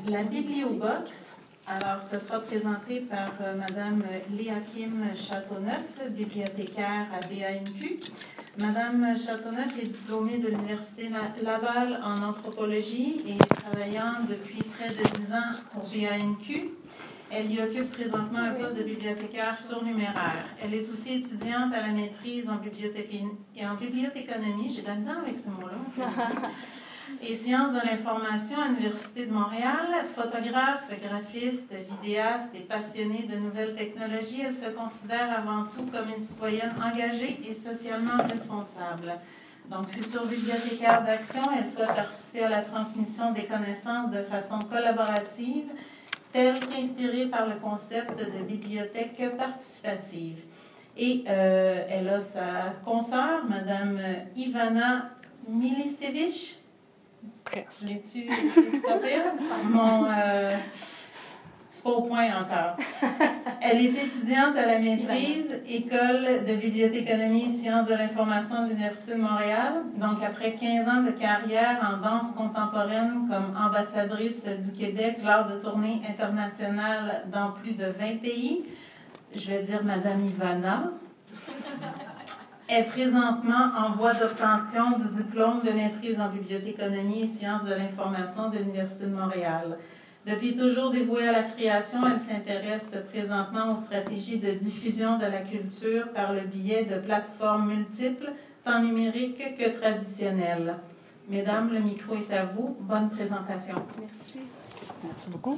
La Bibliobox, alors ce sera présenté par Madame Léakim Châteauneuf, bibliothécaire à BANQ. Madame Châteauneuf est diplômée de l'Université Laval en anthropologie et travaillant depuis près de 10 ans pour BANQ. Elle y occupe présentement un poste de bibliothécaire surnuméraire. Elle est aussi étudiante à la maîtrise en bibliothéconomie, j'ai de la misère avec ce mot-là, et sciences de l'information à l'Université de Montréal. Photographe, graphiste, vidéaste et passionnée de nouvelles technologies, elle se considère avant tout comme une citoyenne engagée et socialement responsable. Donc, future bibliothécaire d'action, elle souhaite participer à la transmission des connaissances de façon collaborative, telle qu'inspirée par le concept de bibliothèque participative. Et elle a sa consoeur, Mme Ivana Milicevic. Presque. L'es-tu pas pire? C'est pas au point encore. Elle est étudiante à la maîtrise, École de bibliothéconomie et sciences de l'information de l'Université de Montréal. Donc, après 15 ans de carrière en danse contemporaine comme ambassadrice du Québec lors de tournées internationales dans plus de 20 pays, je vais dire Madame Ivana, est présentement en voie d'obtention du diplôme de maîtrise en bibliothéconomie et sciences de l'information de l'Université de Montréal. Depuis toujours dévouée à la création, elle s'intéresse présentement aux stratégies de diffusion de la culture par le biais de plateformes multiples, tant numériques que traditionnelles. Mesdames, le micro est à vous. Bonne présentation. Merci. Merci beaucoup.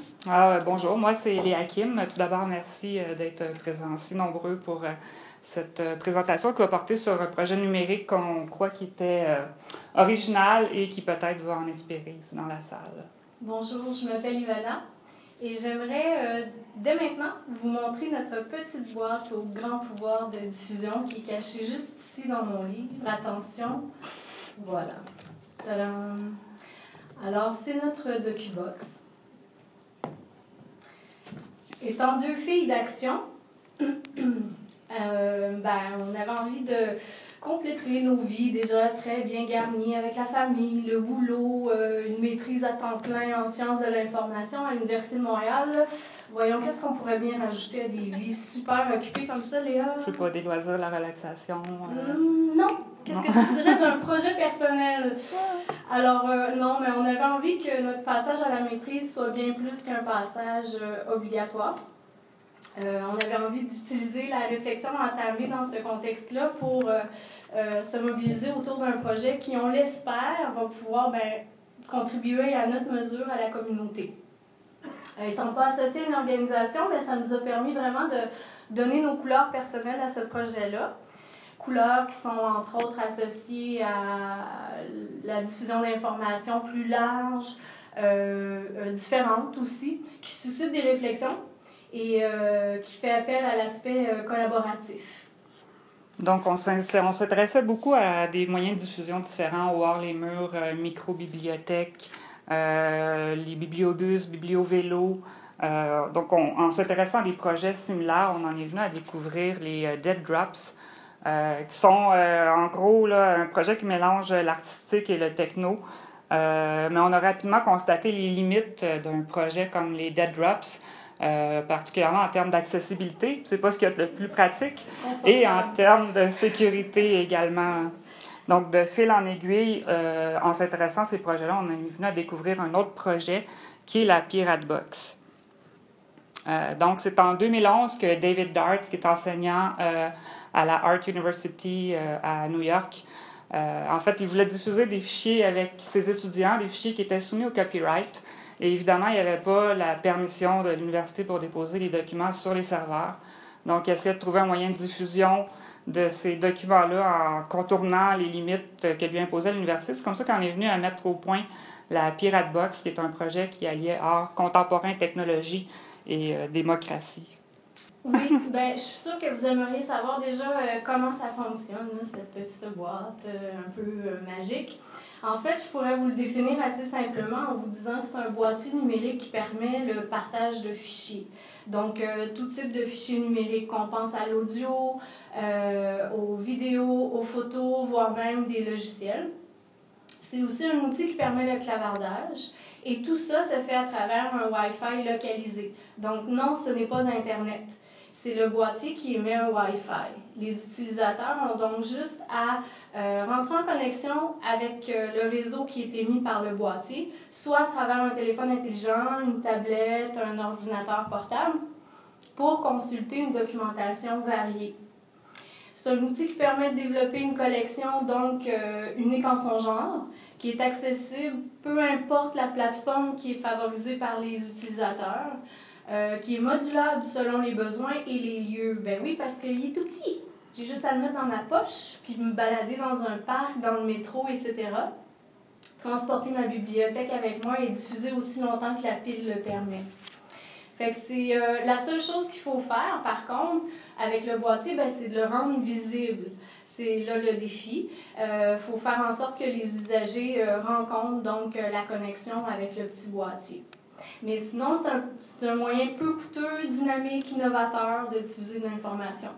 Bonjour, moi c'est Léakim. Tout d'abord, merci d'être présents si nombreux pour cette présentation qui va porter sur un projet numérique qu'on croit qui était original et qui peut-être va en inspirer ici dans la salle. Bonjour, je m'appelle Ivana et j'aimerais dès maintenant vous montrer notre petite boîte au grand pouvoir de diffusion qui est cachée juste ici dans mon livre. Attention, voilà. Tadam! Alors, c'est notre DocuBox. Étant deux filles d'action, on avait envie de compléter nos vies déjà très bien garnies avec la famille, le boulot, une maîtrise à temps plein en sciences de l'information à l'Université de Montréal. Voyons, qu'est-ce qu'on pourrait bien rajouter à des vies super occupées comme ça, Léa? Je sais pas, des loisirs, la relaxation. Non. Qu'est-ce que tu dirais d'un projet personnel? Alors, non, mais on avait envie que notre passage à la maîtrise soit bien plus qu'un passage obligatoire. On avait envie d'utiliser la réflexion entamée dans ce contexte-là pour se mobiliser autour d'un projet qui, on l'espère, va pouvoir contribuer à notre mesure à la communauté. Étant pas associé à une organisation, ça nous a permis vraiment de donner nos couleurs personnelles à ce projet-là. Couleurs qui sont entre autres associées à la diffusion d'informations plus larges, différentes aussi, qui suscitent des réflexions et qui fait appel à l'aspect collaboratif. Donc, on s'intéressait beaucoup à des moyens de diffusion différents, hors les murs, micro-bibliothèques, les bibliobus, bibliovélos. Donc, en s'intéressant à des projets similaires, on en est venu à découvrir les Dead Drops, qui sont en gros là, un projet qui mélange l'artistique et le techno. Mais on a rapidement constaté les limites d'un projet comme les Dead Drops, particulièrement en termes d'accessibilité, c'est pas ce qu'il y a de le plus pratique, et en termes de sécurité également. Donc, de fil en aiguille, en s'intéressant à ces projets-là, on est venu à découvrir un autre projet qui est la Pirate Box. Donc, c'est en 2011 que David Dart, qui est enseignant à la Art University à New York, en fait, il voulait diffuser des fichiers avec ses étudiants, des fichiers qui étaient soumis au copyright. Et évidemment, il n'y avait pas la permission de l'université pour déposer les documents sur les serveurs. Donc, il essayait de trouver un moyen de diffusion de ces documents-là en contournant les limites que lui imposait l'université. C'est comme ça qu'on est venu à mettre au point la Pirate Box, qui est un projet qui alliait art contemporain, technologie et démocratie. Oui, je suis sûre que vous aimeriez savoir déjà comment ça fonctionne, là, cette petite boîte un peu magique. En fait, je pourrais vous le définir assez simplement en vous disant que c'est un boîtier numérique qui permet le partage de fichiers. Donc, tout type de fichiers numériques, qu'on pense à l'audio, aux vidéos, aux photos, voire même des logiciels. C'est aussi un outil qui permet le clavardage Et tout ça se fait à travers un Wi-Fi localisé. Donc non, ce n'est pas Internet. C'est le boîtier qui émet un Wi-Fi. Les utilisateurs ont donc juste à rentrer en connexion avec le réseau qui est émis par le boîtier, soit à travers un téléphone intelligent, une tablette, un ordinateur portable, pour consulter une documentation variée. C'est un outil qui permet de développer une collection donc unique en son genre, qui est accessible peu importe la plateforme qui est favorisée par les utilisateurs, qui est modulable selon les besoins et les lieux. Ben oui, parce qu'il est tout petit. J'ai juste à le mettre dans ma poche, puis me balader dans un parc, dans le métro, etc. Transporter ma bibliothèque avec moi et diffuser aussi longtemps que la pile le permet. Fait que c'est la seule chose qu'il faut faire, par contre, avec le boîtier, ben, c'est de le rendre visible. C'est là le défi. Faut faire en sorte que les usagers rencontrent donc la connexion avec le petit boîtier. Mais sinon, c'est un moyen peu coûteux, dynamique, innovateur de diffuser de l'information.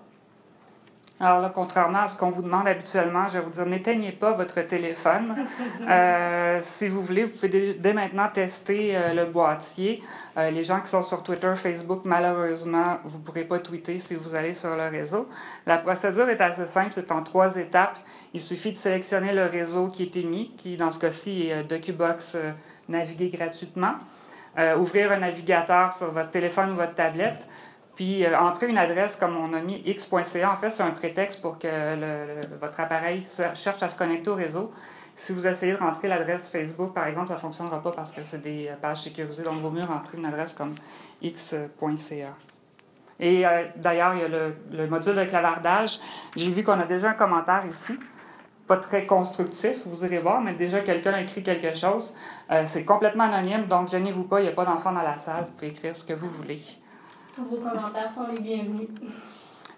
Alors là, contrairement à ce qu'on vous demande habituellement, je vais vous dire, n'éteignez pas votre téléphone. Si vous voulez, vous pouvez dès maintenant tester le boîtier. Les gens qui sont sur Twitter, Facebook, malheureusement, vous ne pourrez pas tweeter si vous allez sur le réseau. La procédure est assez simple, c'est en 3 étapes. Il suffit de sélectionner le réseau qui est émis, qui dans ce cas-ci est DocuBox naviguer gratuitement. Ouvrir un navigateur sur votre téléphone ou votre tablette. Puis, entrer une adresse comme on a mis x.ca, en fait, c'est un prétexte pour que votre appareil cherche à se connecter au réseau. Si vous essayez de rentrer l'adresse Facebook, par exemple, ça ne fonctionnera pas parce que c'est des pages sécurisées. Donc, il vaut mieux rentrer une adresse comme x.ca. Et d'ailleurs, il y a le module de clavardage. J'ai vu qu'on a déjà un commentaire ici. Pas très constructif, vous irez voir, mais déjà quelqu'un a écrit quelque chose. C'est complètement anonyme, donc gênez-vous pas, il n'y a pas d'enfants dans la salle. Vous pouvez écrire ce que vous voulez. Tous vos commentaires sont les bienvenus.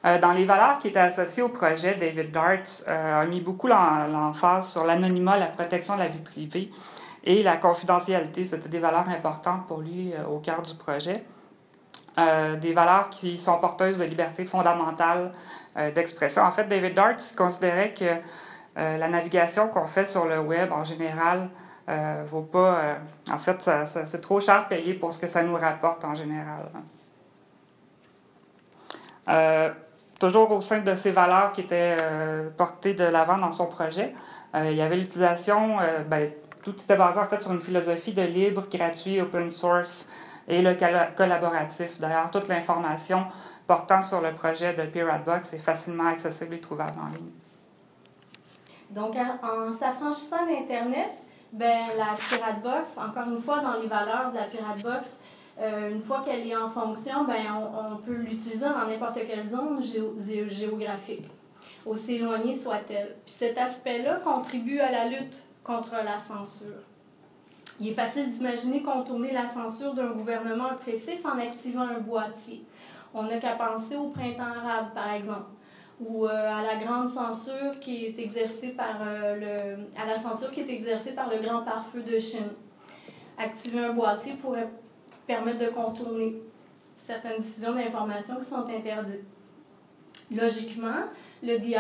Dans les valeurs qui étaient associées au projet, David Darts a mis beaucoup l'emphase sur l'anonymat, la protection de la vie privée et la confidentialité. C'était des valeurs importantes pour lui au cœur du projet. Des valeurs qui sont porteuses de liberté fondamentale d'expression. En fait, David Darts considérait que la navigation qu'on fait sur le web, en général, vaut pas... en fait, c'est trop cher payé pour ce que ça nous rapporte en général. Toujours au sein de ces valeurs qui étaient portées de l'avant dans son projet, il y avait l'utilisation, tout était basé en fait sur une philosophie de libre, gratuit, open source et le collaboratif. D'ailleurs, toute l'information portant sur le projet de Piratebox est facilement accessible et trouvable en ligne. Donc, en s'affranchissant d'Internet, la Piratebox, encore une fois, dans les valeurs de la Piratebox, une fois qu'elle est en fonction, on peut l'utiliser dans n'importe quelle zone géographique, aussi éloignée soit-elle. Puis cet aspect-là contribue à la lutte contre la censure. Il est facile d'imaginer contourner la censure d'un gouvernement oppressif en activant un boîtier. On n'a qu'à penser au printemps arabe, par exemple, ou à la grande censure qui est exercée par à la censure qui est exercée par le grand pare-feu de Chine. Activer un boîtier pourrait permettre de contourner certaines diffusions d'informations qui sont interdites. Logiquement, le DIY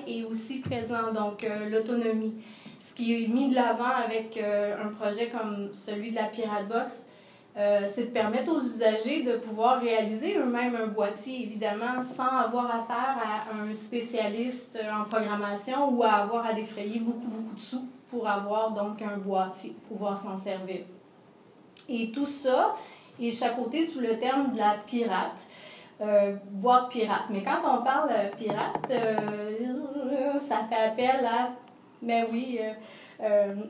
est aussi présent, donc l'autonomie. Ce qui est mis de l'avant avec un projet comme celui de la Piratebox, c'est de permettre aux usagers de pouvoir réaliser eux-mêmes un boîtier, évidemment, sans avoir affaire à un spécialiste en programmation ou à avoir à défrayer beaucoup de sous pour avoir donc un boîtier, pouvoir s'en servir. Et tout ça est chapeauté sous le terme de la pirate, boîte pirate. Mais quand on parle pirate, ça fait appel à,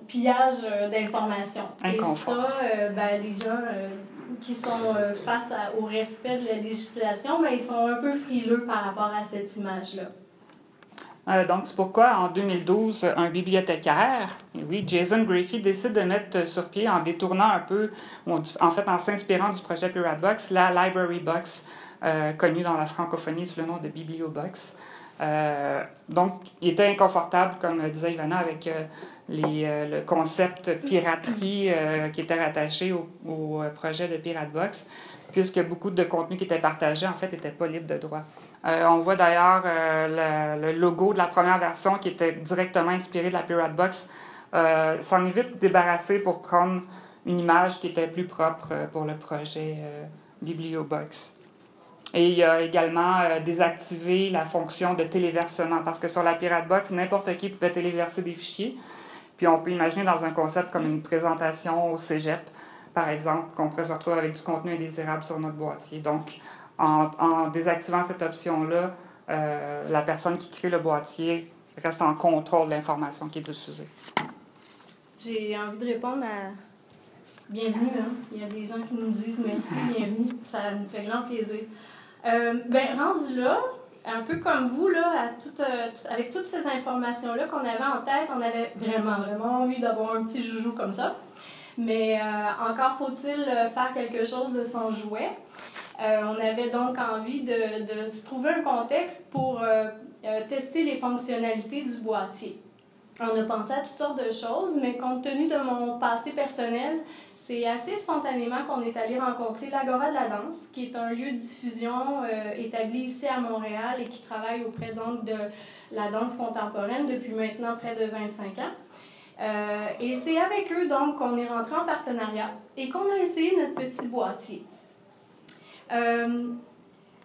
pillage d'informations. Et ça, les gens qui sont face au respect de la législation, ils sont un peu frileux par rapport à cette image-là. Donc, c'est pourquoi, en 2012, un bibliothécaire, Jason Griffey, décide de mettre sur pied, en détournant un peu, en s'inspirant du projet Piratebox, la Library Box, connue dans la francophonie sous le nom de BiblioBox. Donc, il était inconfortable, comme disait Ivana, avec le concept piraterie qui était rattaché au projet de Piratebox, puisque beaucoup de contenus qui étaient partagés, en fait, n'étaient pas libres de droit. On voit d'ailleurs le logo de la première version qui était directement inspiré de la Piratebox. S'en est vite débarrassé pour prendre une image qui était plus propre pour le projet Bibliobox. Et il y a également désactivé la fonction de téléversement, parce que sur la PirateBox, n'importe qui pouvait téléverser des fichiers. Puis on peut imaginer dans un concept comme une présentation au cégep, par exemple, qu'on pourrait se retrouver avec du contenu indésirable sur notre boîtier. Donc, en désactivant cette option-là, la personne qui crée le boîtier reste en contrôle de l'information qui est diffusée. J'ai envie de répondre à bienvenue. Hein? Il y a des gens qui nous disent merci, bienvenue. Ça nous fait grand plaisir. Rendu là, un peu comme vous, là, avec toutes ces informations-là qu'on avait en tête, on avait vraiment envie d'avoir un petit joujou comme ça. Mais encore faut-il faire quelque chose de son jouet. On avait donc envie de se trouver un contexte pour tester les fonctionnalités du boîtier. On a pensé à toutes sortes de choses, mais compte tenu de mon passé personnel, c'est assez spontanément qu'on est allé rencontrer l'Agora de la danse, qui est un lieu de diffusion établi ici à Montréal et qui travaille auprès donc de la danse contemporaine depuis maintenant près de 25 ans. Et c'est avec eux donc qu'on est rentré en partenariat et qu'on a essayé notre petit boîtier.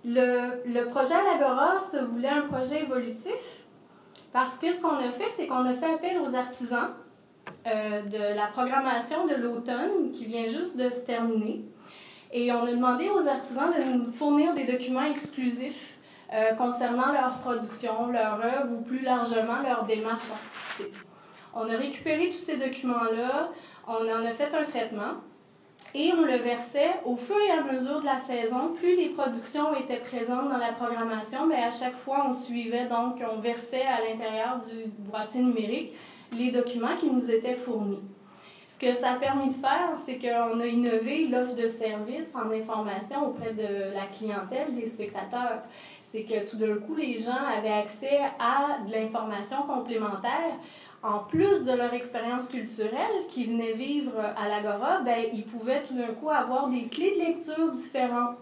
Le projet à l'Agora se voulait un projet évolutif parce que ce qu'on a fait, c'est qu'on a fait appel aux artisans de la programmation de l'automne qui vient juste de se terminer. Et on a demandé aux artisans de nous fournir des documents exclusifs concernant leur production, leur œuvre ou plus largement leur démarche artistique. On a récupéré tous ces documents-là, on en a fait un traitement et on le versait au fur et à mesure de la saison. Plus les productions étaient présentes dans la programmation, mais à chaque fois on suivait, donc on versait à l'intérieur du boîtier numérique les documents qui nous étaient fournis. Ce que ça a permis de faire, c'est qu'on a innové l'offre de services en information auprès de la clientèle, des spectateurs. C'est que tout d'un coup, les gens avaient accès à de l'information complémentaire. En plus de leur expérience culturelle qu'ils venaient vivre à l'Agora, ils pouvaient tout d'un coup avoir des clés de lecture différentes,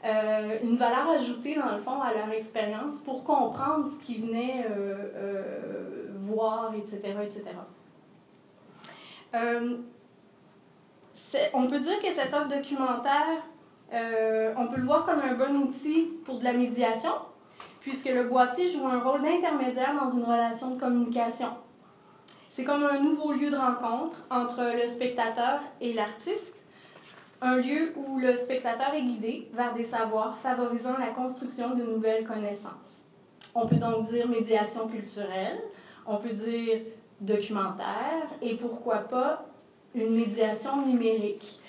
une valeur ajoutée dans le fond à leur expérience pour comprendre ce qu'ils venaient voir, etc., etc. On peut dire que cette offre documentaire, on peut le voir comme un bon outil pour de la médiation, puisque le boîtier joue un rôle d'intermédiaire dans une relation de communication. C'est comme un nouveau lieu de rencontre entre le spectateur et l'artiste, un lieu où le spectateur est guidé vers des savoirs favorisant la construction de nouvelles connaissances. On peut donc dire médiation culturelle, on peut dire documentaire et pourquoi pas une médiation numérique.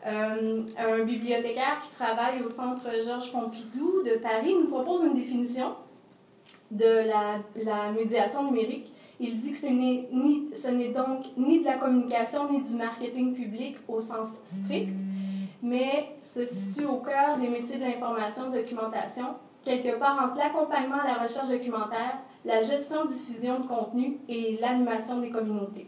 Un bibliothécaire qui travaille au Centre Georges Pompidou de Paris nous propose une définition de la médiation numérique. Il dit que ce n'est donc ni de la communication ni du marketing public au sens strict, mais se situe au cœur des métiers de l'information documentation, quelque part entre l'accompagnement à la recherche documentaire, la gestion-diffusion de contenu et l'animation des communautés.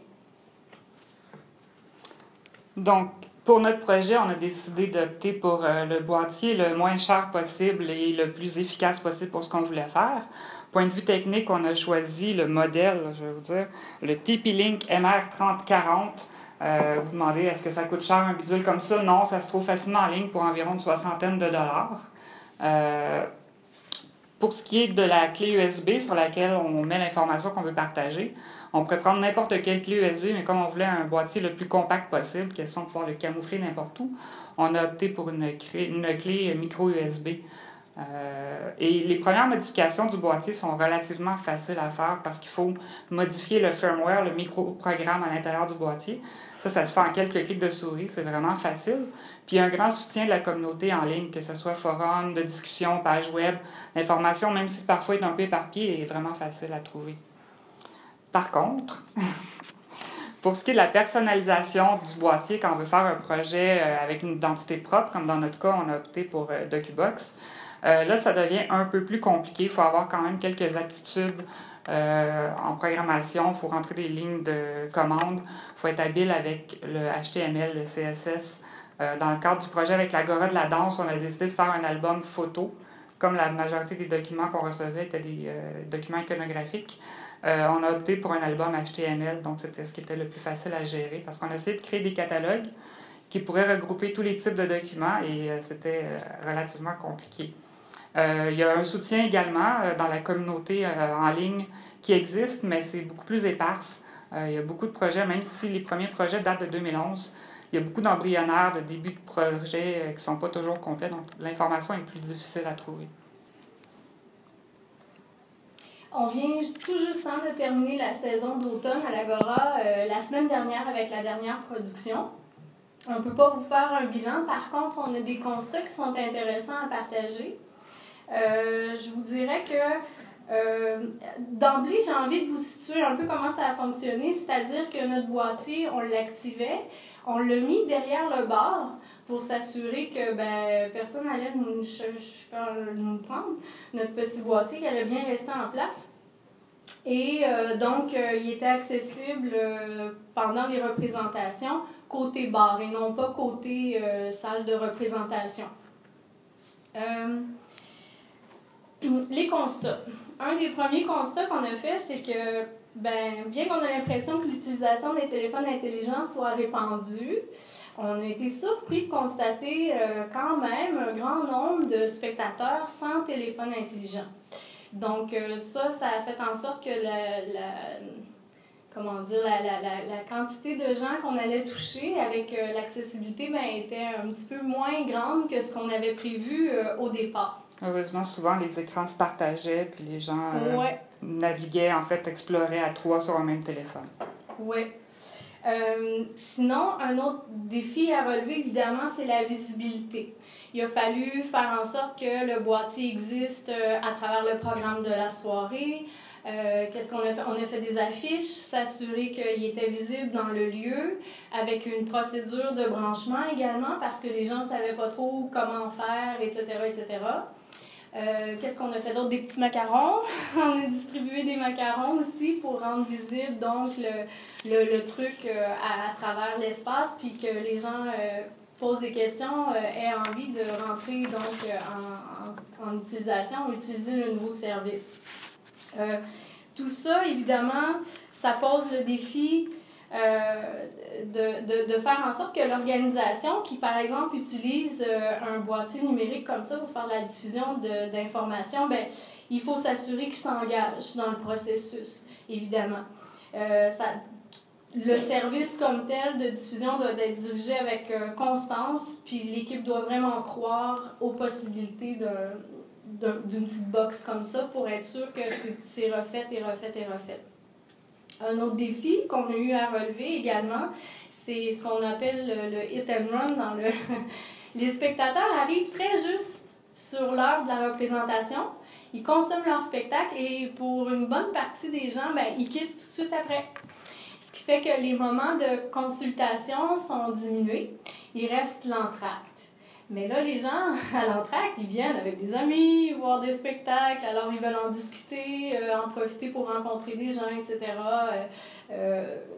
Donc, pour notre projet, on a décidé d'opter pour le boîtier le moins cher possible et le plus efficace possible pour ce qu'on voulait faire. Point de vue technique, on a choisi le modèle, je vais vous dire, le TP-Link MR3040. Vous demandez, est-ce que ça coûte cher un bidule comme ça? Non, ça se trouve facilement en ligne pour environ une soixantaine de dollars. Pour ce qui est de la clé USB sur laquelle on met l'information qu'on veut partager, on pourrait prendre n'importe quelle clé USB, mais comme on voulait un boîtier le plus compact possible, question de pouvoir le camoufler n'importe où, on a opté pour une clé micro USB. Et les premières modifications du boîtier sont relativement faciles à faire parce qu'il faut modifier le firmware, le microprogramme à l'intérieur du boîtier. Ça se fait en quelques clics de souris, c'est vraiment facile. Puis il y a un grand soutien de la communauté en ligne, que ce soit forum, de discussion, page web. L'information, même si parfois est un peu éparpillée, est vraiment facile à trouver. Par contre, pour ce qui est de la personnalisation du boîtier, quand on veut faire un projet avec une identité propre, comme dans notre cas, on a opté pour DocuBox, là, ça devient un peu plus compliqué. Il faut avoir quand même quelques aptitudes en programmation. Il faut rentrer des lignes de commande. Il faut être habile avec le HTML, le CSS. Dans le cadre du projet avec l'Agora de la danse, on a décidé de faire un album photo. Comme la majorité des documents qu'on recevait étaient des documents iconographiques, on a opté pour un album HTML. Donc, c'était ce qui était le plus facile à gérer parce qu'on a essayé de créer des catalogues. qui pourrait regrouper tous les types de documents et c'était relativement compliqué. Il y a un soutien également dans la communauté en ligne qui existe, mais c'est beaucoup plus éparse. Il y a beaucoup de projets, même si les premiers projets datent de 2011, il y a beaucoup d'embryonnaires, de débuts de projets qui ne sont pas toujours complets, donc l'information est plus difficile à trouver. On vient tout juste de terminer la saison d'automne à l'Agora la semaine dernière avec la dernière production. On ne peut pas vous faire un bilan, par contre, on a des constats qui sont intéressants à partager. Je vous dirais que d'emblée, j'ai envie de vous situer un peu comment ça a fonctionné, c'est-à-dire que notre boîtier, on l'activait, on l'a mis derrière le bar pour s'assurer que personne n'allait nous prendre. Notre petit boîtier, il allait bien rester en place. Et donc, il était accessible pendant les représentations côté bar et non pas côté salle de représentation. Les constats. Un des premiers constats qu'on a fait, c'est que bien qu'on ait l'impression que l'utilisation des téléphones intelligents soit répandue, on a été surpris de constater quand même un grand nombre de spectateurs sans téléphone intelligent. Donc ça a fait en sorte que la quantité de gens qu'on allait toucher avec l'accessibilité était un petit peu moins grande que ce qu'on avait prévu au départ. Heureusement, souvent, les écrans se partageaient, puis les gens naviguaient, en fait, exploraient à 3 sur un même téléphone. Oui. Sinon, un autre défi à relever, évidemment, c'est la visibilité. Il a fallu faire en sorte que le boîtier existe à travers le programme de la soirée. Qu'est-ce qu'on a fait? On a fait des affiches, s'assurer qu'il était visible dans le lieu, avec une procédure de branchement également, parce que les gens ne savaient pas trop comment faire, etc., etc. Qu'est-ce qu'on a fait d'autre? Des petits macarons. On a distribué des macarons aussi pour rendre visible donc le truc à travers l'espace, puis que les gens posent des questions, aient envie de rentrer donc en utilisation ou utiliser le nouveau service. Tout ça, évidemment, ça pose le défi de faire en sorte que l'organisation qui, par exemple, utilise un boîtier numérique comme ça pour faire la diffusion d'informations, il faut s'assurer qu'il s'engage dans le processus, évidemment. Le service comme tel de diffusion doit être dirigé avec constance, puis l'équipe doit vraiment croire aux possibilités d'une petite box comme ça pour être sûr que c'est refait et refait et refait. Un autre défi qu'on a eu à relever également, c'est ce qu'on appelle le hit and run. Les spectateurs arrivent très juste sur l'heure de la représentation, ils consomment leur spectacle et pour une bonne partie des gens, ils quittent tout de suite après. Ce qui fait que les moments de consultation sont diminués, il reste l'entracte. Mais là, les gens, à l'entracte, ils viennent avec des amis, voir des spectacles, alors ils veulent en discuter, en profiter pour rencontrer des gens, etc.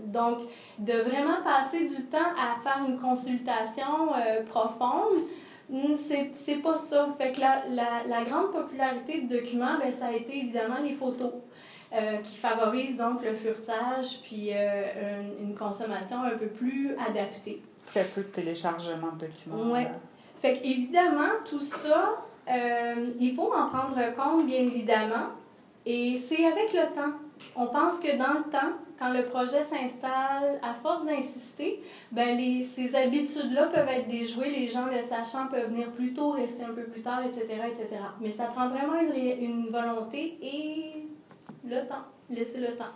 Donc, de vraiment passer du temps à faire une consultation profonde, c'est pas ça. Fait que la grande popularité de documents, ça a été évidemment les photos. Qui favorisent donc le furetage puis une consommation un peu plus adaptée. Très peu de téléchargement de documents. Oui. Fait qu'évidemment, tout ça, il faut en prendre compte, bien évidemment, et c'est avec le temps. On pense que dans le temps, quand le projet s'installe, à force d'insister, ces habitudes-là peuvent être déjouées, les gens le sachant peuvent venir plus tôt, rester un peu plus tard, etc., etc. Mais ça prend vraiment une volonté et le temps, laisser le temps.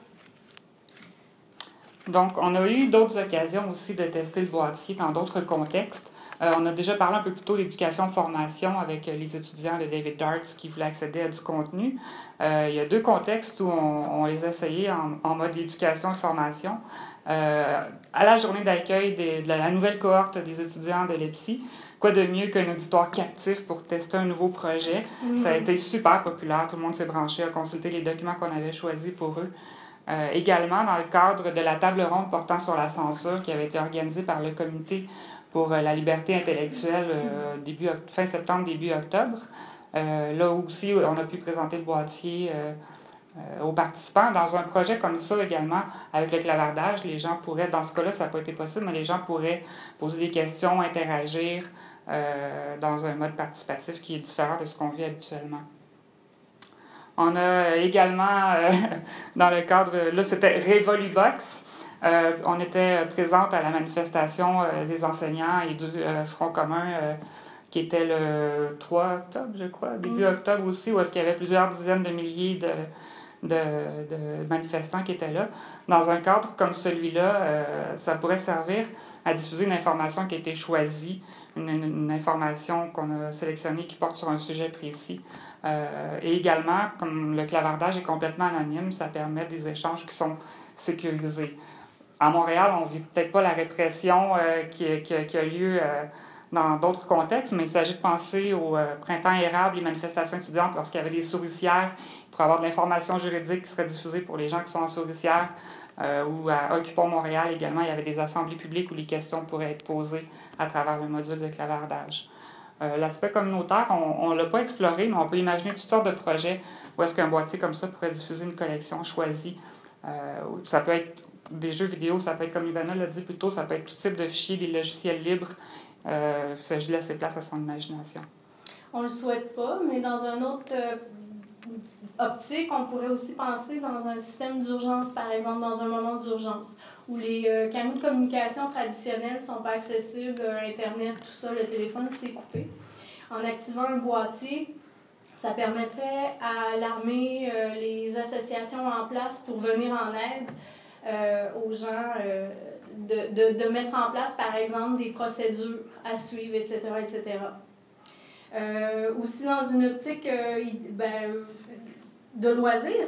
Donc, on a eu d'autres occasions aussi de tester le boîtier dans d'autres contextes. On a déjà parlé un peu plus tôt d'éducation-formation avec les étudiants de David Darts qui voulaient accéder à du contenu. Il y a 2 contextes où on les a essayés en mode éducation et formation. À la journée d'accueil de la nouvelle cohorte des étudiants de l'EPSI, quoi de mieux qu'un auditoire captif pour tester un nouveau projet? Ça a été super populaire, tout le monde s'est branché à consulter les documents qu'on avait choisis pour eux. Également, dans le cadre de la table ronde portant sur la censure qui avait été organisée par le Comité pour la liberté intellectuelle fin septembre, début octobre. Là aussi, on a pu présenter le boîtier aux participants. Dans un projet comme ça également, avec le clavardage, les gens pourraient, dans ce cas-là, ça n'a pas été possible, mais les gens pourraient poser des questions, interagir dans un mode participatif qui est différent de ce qu'on vit habituellement. On a également, dans le cadre, là c'était Révolubox, on était présente à la manifestation des enseignants et du Front commun qui était le 3 octobre, je crois, début octobre aussi, où est-ce qu'il y avait plusieurs dizaines de milliers de manifestants qui étaient là. Dans un cadre comme celui-là, ça pourrait servir à diffuser une information qui a été choisie, une information qu'on a sélectionnée qui porte sur un sujet précis. Et également, comme le clavardage est complètement anonyme, ça permet des échanges qui sont sécurisés. À Montréal, on ne vit peut-être pas la répression qui a lieu dans d'autres contextes, mais il s'agit de penser au printemps érable, les manifestations étudiantes, lorsqu'il y avait des souricières, pour avoir de l'information juridique qui serait diffusée pour les gens qui sont en souricière, ou à Occupons Montréal également, il y avait des assemblées publiques où les questions pourraient être posées à travers le module de clavardage. L'aspect communautaire, on ne l'a pas exploré, mais on peut imaginer toutes sortes de projets où est-ce qu'un boîtier comme ça pourrait diffuser une collection choisie. Ça peut être des jeux vidéo, ça peut être, comme Ivana l'a dit plus tôt, ça peut être tout type de fichiers, des logiciels libres. Ça laisse place à son imagination. On ne le souhaite pas, mais dans un autre optique, on pourrait aussi penser dans un système d'urgence, par exemple, dans un moment d'urgence, où les canaux de communication traditionnels ne sont pas accessibles, Internet, tout ça, le téléphone s'est coupé. En activant un boîtier, ça permettrait à l'armée, les associations en place pour venir en aide aux gens, de mettre en place, par exemple, des procédures à suivre, etc., etc. Aussi dans une optique de loisirs,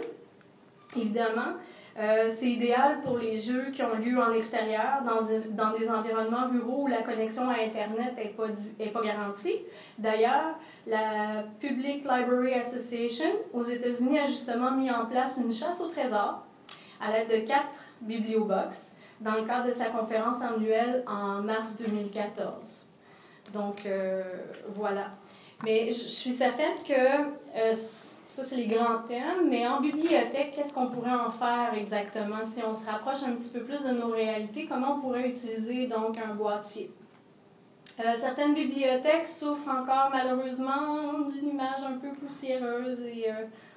évidemment. C'est idéal pour les jeux qui ont lieu en extérieur, dans des environnements ruraux où la connexion à Internet n'est pas garantie. D'ailleurs, la Public Library Association aux États-Unis a justement mis en place une chasse au trésor à l'aide de 4 bibliobox dans le cadre de sa conférence annuelle en mars 2014. Donc, voilà. Mais je suis certaine que ça, c'est les grands thèmes, mais en bibliothèque, qu'est-ce qu'on pourrait en faire exactement? Si on se rapproche un petit peu plus de nos réalités, comment on pourrait utiliser donc un boîtier? Certaines bibliothèques souffrent encore malheureusement d'une image un peu poussiéreuse et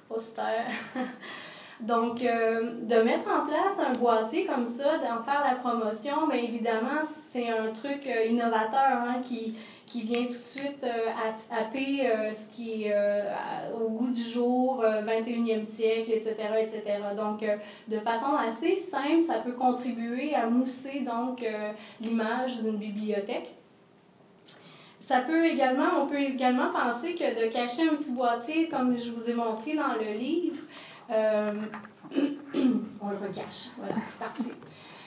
austère. Donc, de mettre en place un boîtier comme ça, d'en faire la promotion, bien évidemment, c'est un truc innovateur qui vient tout de suite happer ce qui est au goût du jour, 21e siècle, etc., etc. Donc, de façon assez simple, ça peut contribuer à mousser donc l'image d'une bibliothèque. On peut également penser que de cacher un petit boîtier, comme je vous ai montré dans le livre, on le recache, voilà, parti.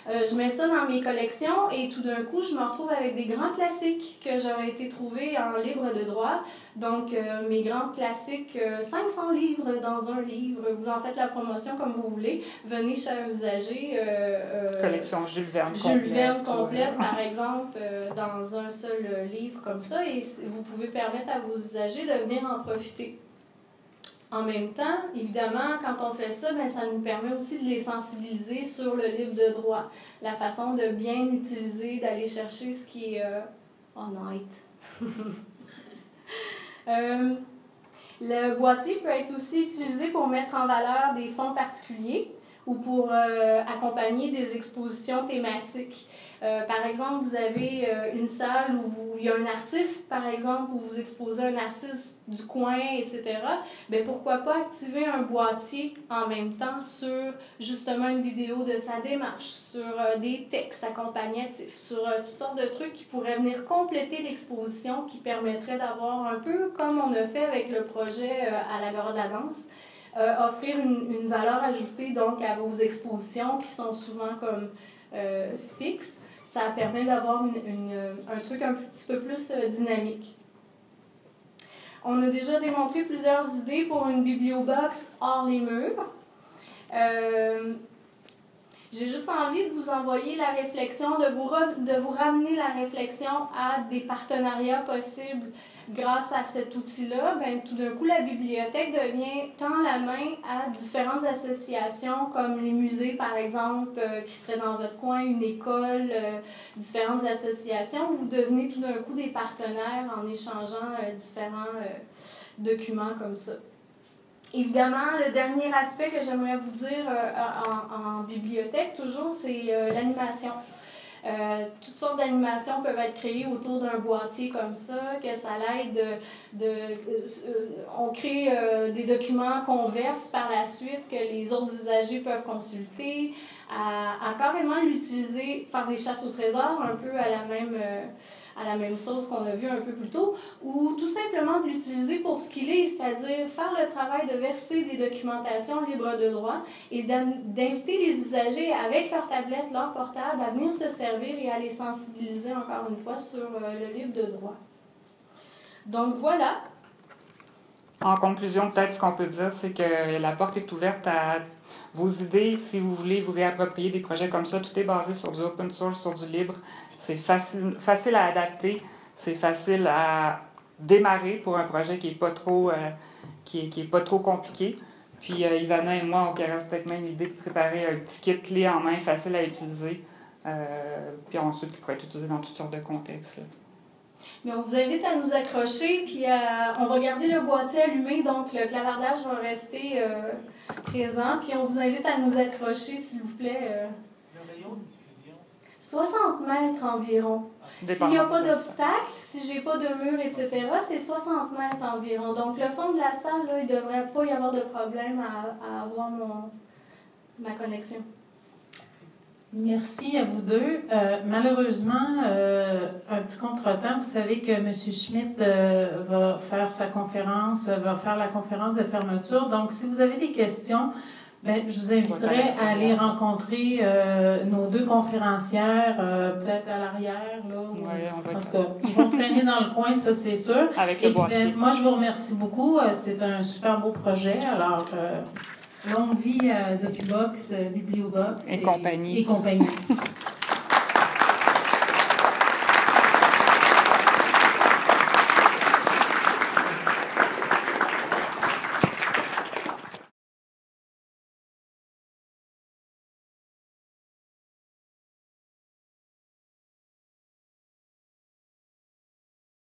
Je mets ça dans mes collections et tout d'un coup, je me retrouve avec des grands classiques que j'aurais été trouvés en libre de droit. Donc, mes grands classiques, 500 livres dans un livre. Vous en faites la promotion comme vous voulez. Venez, chers usagers. Collection Jules Verne complète, par exemple, dans un seul livre comme ça. Et vous pouvez permettre à vos usagers de venir en profiter. En même temps, évidemment, quand on fait ça, bien, ça nous permet aussi de les sensibiliser sur le livre de droit. La façon de bien utiliser, d'aller chercher ce qui est honnête. Le boîtier peut être aussi utilisé pour mettre en valeur des fonds particuliers ou pour accompagner des expositions thématiques. Par exemple, vous avez une salle où il y a un artiste, par exemple, où vous exposez un artiste du coin, etc. Bien, pourquoi pas activer un boîtier en même temps sur justement une vidéo de sa démarche, sur des textes accompagnatifs, sur toutes sortes de trucs qui pourraient venir compléter l'exposition, qui permettraient d'avoir un peu comme on a fait avec le projet à l'Agora de la danse, offrir une valeur ajoutée donc à vos expositions qui sont souvent comme fixes. Ça permet d'avoir un truc un petit peu plus dynamique. On a déjà démontré plusieurs idées pour une bibliobox hors les murs. J'ai juste envie de vous envoyer la réflexion, de vous ramener la réflexion à des partenariats possibles grâce à cet outil-là. Ben, tout d'un coup, la bibliothèque tend la main à différentes associations comme les musées, par exemple, qui seraient dans votre coin, une école, différentes associations. Vous devenez tout d'un coup des partenaires en échangeant différents documents comme ça. Évidemment, le dernier aspect que j'aimerais vous dire en bibliothèque, toujours, c'est l'animation. Toutes sortes d'animations peuvent être créées autour d'un boîtier comme ça, que ça l'aide on crée des documents qu'on verse par la suite, que les autres usagers peuvent consulter, à carrément l'utiliser, faire des chasses au trésor, un peu à la même sauce qu'on a vu un peu plus tôt, ou tout simplement de l'utiliser pour ce qu'il est, c'est-à-dire faire le travail de verser des documentations libres de droit et d'inviter les usagers avec leur tablette, leur portable, à venir se servir et à les sensibiliser encore une fois sur le livre de droit. Donc voilà. En conclusion, peut-être ce qu'on peut dire, c'est que la porte est ouverte à vos idées. Si vous voulez vous réapproprier des projets comme ça, tout est basé sur du open source, sur du libre. C'est facile à adapter, c'est facile à démarrer pour un projet qui n'est pas trop, qui est pas trop compliqué. Puis Ivana et moi, on aurait peut-être même l'idée de préparer un petit kit clé en main facile à utiliser, puis ensuite qui pourrait être utilisé dans toutes sortes de contextes. Là. Mais on vous invite à nous accrocher, puis on va garder le boîtier allumé, donc le clavardage va rester présent, puis on vous invite à nous accrocher, s'il vous plaît. Le rayon de diffusion? 60 mètres environ. S'il n'y a pas d'obstacle, si j'ai pas de mur, etc., c'est 60 mètres environ. Donc le fond de la salle, là, il ne devrait pas y avoir de problème à avoir ma connexion. Merci à vous deux. Malheureusement, un petit contretemps, vous savez que M. Schmitt va faire la conférence de fermeture. Donc, si vous avez des questions, je vous inviterai à aller rencontrer nos deux conférencières, peut-être à l'arrière. En tout cas, ils vont traîner dans le coin, ça c'est sûr. Avec le boîtier. Moi, je vous remercie beaucoup. C'est un super beau projet. Alors, longue vie à DocuBox, Bibliobox et compagnie. Et compagnie.